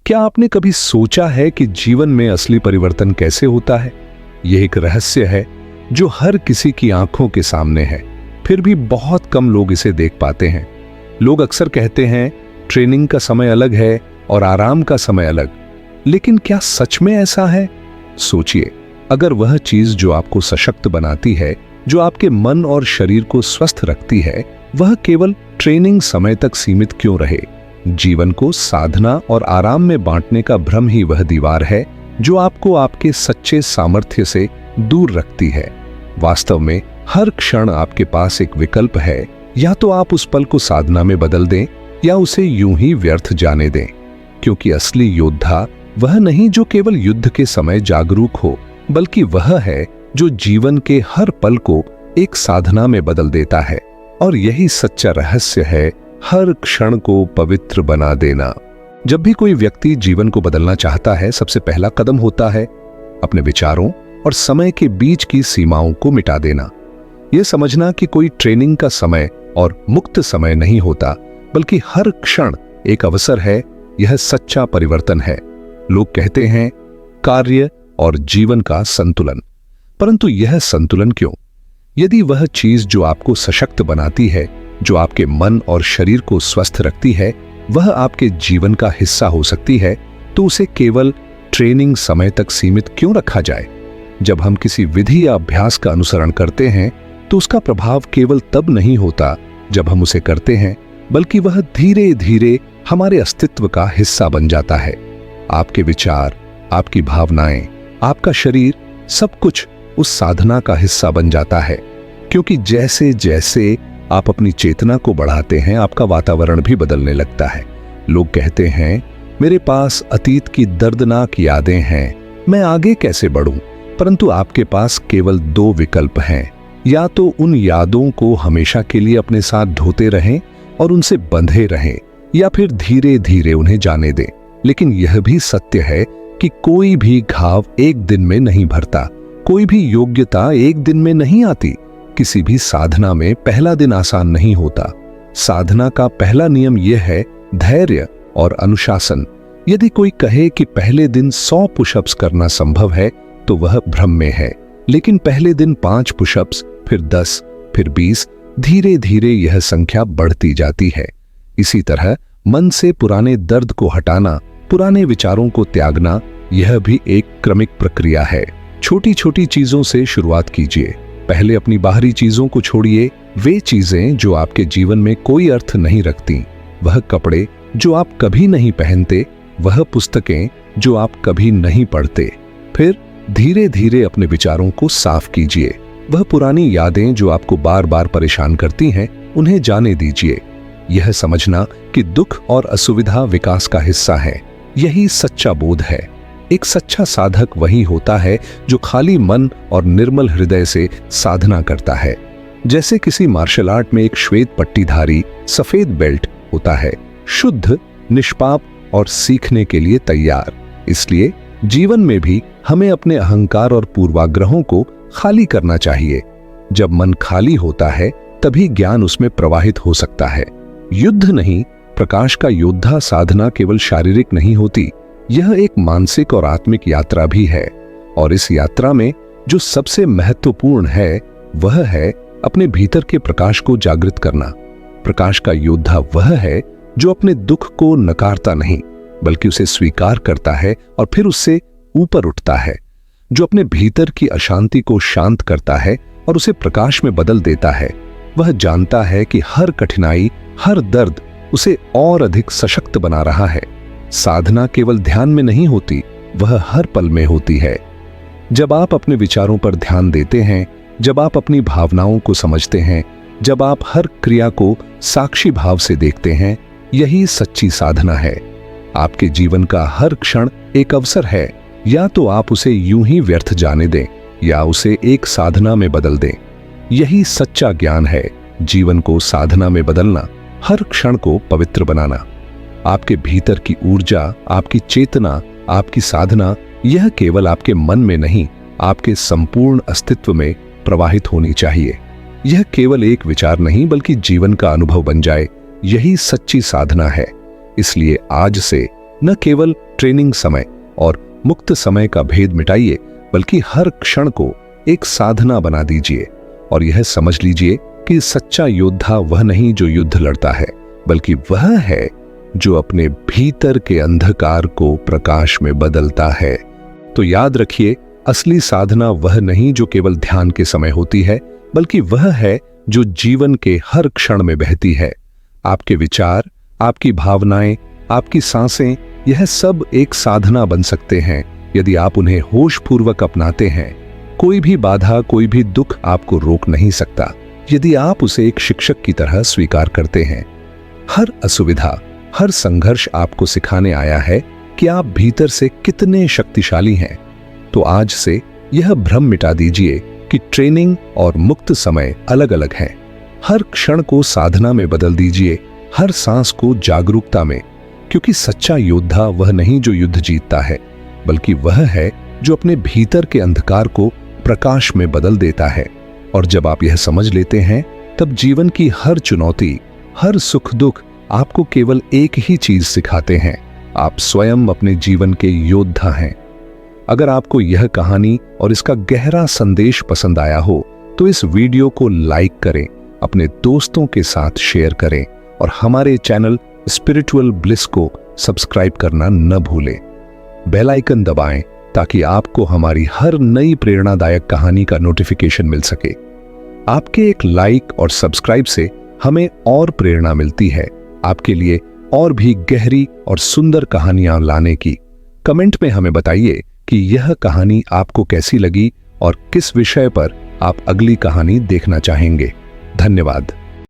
क्या आपने कभी सोचा है कि जीवन में असली परिवर्तन कैसे होता है? यह एक रहस्य है जो हर किसी की आंखों के सामने है, फिर भी बहुत कम लोग इसे देख पाते हैं। लोग अक्सर कहते हैं ट्रेनिंग का समय अलग है और आराम का समय अलग, लेकिन क्या सच में ऐसा है? सोचिए, अगर वह चीज जो आपको सशक्त बनाती है, जो आपके मन और शरीर को स्वस्थ रखती है, वह केवल ट्रेनिंग समय तक सीमित क्यों रहे? जीवन को साधना और आराम में बांटने का भ्रम ही वह दीवार है जो आपको आपके सच्चे सामर्थ्य से दूर रखती है। वास्तव में हर क्षण आपके पास एक विकल्प है, या तो आप उस पल को साधना में बदल दें या उसे यूं ही व्यर्थ जाने दें। क्योंकि असली योद्धा वह नहीं जो केवल युद्ध के समय जागरूक हो, बल्कि वह है जो जीवन के हर पल को एक साधना में बदल देता है। और यही सच्चा रहस्य है हर क्षण को पवित्र बना देना। जब भी कोई व्यक्ति जीवन को बदलना चाहता है, सबसे पहला कदम होता है अपने विचारों और समय के बीच की सीमाओं को मिटा देना। यह समझना कि कोई ट्रेनिंग का समय और मुक्त समय नहीं होता, बल्कि हर क्षण एक अवसर है। यह सच्चा परिवर्तन है। लोग कहते हैं कार्य और जीवन का संतुलन, परंतु यह संतुलन क्यों? यदि वह चीज जो आपको सशक्त बनाती है, जो आपके मन और शरीर को स्वस्थ रखती है, वह आपके जीवन का हिस्सा हो सकती है, तो उसे केवल ट्रेनिंग समय तक सीमित क्यों रखा जाए? जब हम किसी विधि या अभ्यास का अनुसरण करते हैं, तो उसका प्रभाव केवल तब नहीं होता जब हम उसे करते हैं, बल्कि वह धीरे धीरे हमारे अस्तित्व का हिस्सा बन जाता है। आपके विचार, आपकी भावनाएं, आपका शरीर, सब कुछ उस साधना का हिस्सा बन जाता है। क्योंकि जैसे जैसे आप अपनी चेतना को बढ़ाते हैं, आपका वातावरण भी बदलने लगता है। लोग कहते हैं मेरे पास अतीत की दर्दनाक यादें हैं, मैं आगे कैसे बढ़ूं? परंतु आपके पास केवल दो विकल्प हैं। या तो उन यादों को हमेशा के लिए अपने साथ ढोते रहें और उनसे बंधे रहें, या फिर धीरे धीरे उन्हें जाने दें। लेकिन यह भी सत्य है कि कोई भी घाव एक दिन में नहीं भरता, कोई भी योग्यता एक दिन में नहीं आती। किसी भी साधना में पहला दिन आसान नहीं होता। साधना का पहला नियम यह है धैर्य और अनुशासन। यदि कोई कहे कि पहले दिन 100 पुशअप्स करना संभव है, तो वह भ्रम में है। लेकिन पहले दिन 5 पुशअप्स, फिर 10, फिर 20, धीरे धीरे यह संख्या बढ़ती जाती है। इसी तरह मन से पुराने दर्द को हटाना, पुराने विचारों को त्यागना, यह भी एक क्रमिक प्रक्रिया है। छोटी छोटी चीजों से शुरुआत कीजिए। पहले अपनी बाहरी चीजों को छोड़िए, वे चीजें जो आपके जीवन में कोई अर्थ नहीं रखती, वह कपड़े जो आप कभी नहीं पहनते, वह पुस्तकें जो आप कभी नहीं पढ़ते। फिर धीरे धीरे अपने विचारों को साफ कीजिए। वह पुरानी यादें जो आपको बार बार परेशान करती हैं, उन्हें जाने दीजिए। यह समझना कि दुख और असुविधा विकास का हिस्सा है, यही सच्चा बोध है। एक सच्चा साधक वही होता है जो खाली मन और निर्मल हृदय से साधना करता है। जैसे किसी मार्शल आर्ट में एक श्वेत पट्टीधारी सफेद बेल्ट होता है, शुद्ध, निष्पाप और सीखने के लिए तैयार। इसलिए जीवन में भी हमें अपने अहंकार और पूर्वाग्रहों को खाली करना चाहिए। जब मन खाली होता है, तभी ज्ञान उसमें प्रवाहित हो सकता है। युद्ध नहीं, प्रकाश का योद्धा साधना केवल शारीरिक नहीं होती, यह एक मानसिक और आत्मिक यात्रा भी है। और इस यात्रा में जो सबसे महत्वपूर्ण है, वह है अपने भीतर के प्रकाश को जागृत करना। प्रकाश का योद्धा वह है जो अपने दुख को नकारता नहीं, बल्कि उसे स्वीकार करता है और फिर उससे ऊपर उठता है। जो अपने भीतर की अशांति को शांत करता है और उसे प्रकाश में बदल देता है। वह जानता है कि हर कठिनाई, हर दर्द उसे और अधिक सशक्त बना रहा है। साधना केवल ध्यान में नहीं होती, वह हर पल में होती है। जब आप अपने विचारों पर ध्यान देते हैं, जब आप अपनी भावनाओं को समझते हैं, जब आप हर क्रिया को साक्षी भाव से देखते हैं, यही सच्ची साधना है। आपके जीवन का हर क्षण एक अवसर है। या तो आप उसे यूं ही व्यर्थ जाने दें, या उसे एक साधना में बदल दें। यही सच्चा ज्ञान है, जीवन को साधना में बदलना, हर क्षण को पवित्र बनाना। आपके भीतर की ऊर्जा, आपकी चेतना, आपकी साधना, यह केवल आपके मन में नहीं, आपके संपूर्ण अस्तित्व में प्रवाहित होनी चाहिए। यह केवल एक विचार नहीं, बल्कि जीवन का अनुभव बन जाए, यही सच्ची साधना है। इसलिए आज से न केवल ट्रेनिंग समय और मुक्त समय का भेद मिटाइए, बल्कि हर क्षण को एक साधना बना दीजिए और यह समझ लीजिए कि सच्चा योद्धा वह नहीं जो युद्ध लड़ता है, बल्कि वह है जो अपने भीतर के अंधकार को प्रकाश में बदलता है। तो याद रखिए, असली साधना वह नहीं जो केवल ध्यान के समय होती है, बल्कि वह है जो जीवन के हर क्षण में बहती है। आपके विचार, आपकी भावनाएं, आपकी सांसें, यह सब एक साधना बन सकते हैं यदि आप उन्हें होशपूर्वक अपनाते हैं। कोई भी बाधा, कोई भी दुख आपको रोक नहीं सकता यदि आप उसे एक शिक्षक की तरह स्वीकार करते हैं। हर असुविधा, हर संघर्ष आपको सिखाने आया है कि आप भीतर से कितने शक्तिशाली हैं। तो आज से यह भ्रम मिटा दीजिए कि ट्रेनिंग और मुक्त समय अलग अलग हैं। हर क्षण को साधना में बदल दीजिए, हर सांस को जागरूकता में, क्योंकि सच्चा योद्धा वह नहीं जो युद्ध जीतता है, बल्कि वह है जो अपने भीतर के अंधकार को प्रकाश में बदल देता है। और जब आप यह समझ लेते हैं, तब जीवन की हर चुनौती, हर सुख दुख आपको केवल एक ही चीज सिखाते हैं, आप स्वयं अपने जीवन के योद्धा हैं। अगर आपको यह कहानी और इसका गहरा संदेश पसंद आया हो तो इस वीडियो को लाइक करें, अपने दोस्तों के साथ शेयर करें और हमारे चैनल स्पिरिचुअल ब्लिस को सब्सक्राइब करना न भूलें। बेल आइकन दबाएं ताकि आपको हमारी हर नई प्रेरणादायक कहानी का नोटिफिकेशन मिल सके। आपके एक लाइक और सब्सक्राइब से हमें और प्रेरणा मिलती है आपके लिए और भी गहरी और सुंदर कहानियां लाने की। कमेंट में हमें बताइए कि यह कहानी आपको कैसी लगी और किस विषय पर आप अगली कहानी देखना चाहेंगे। धन्यवाद।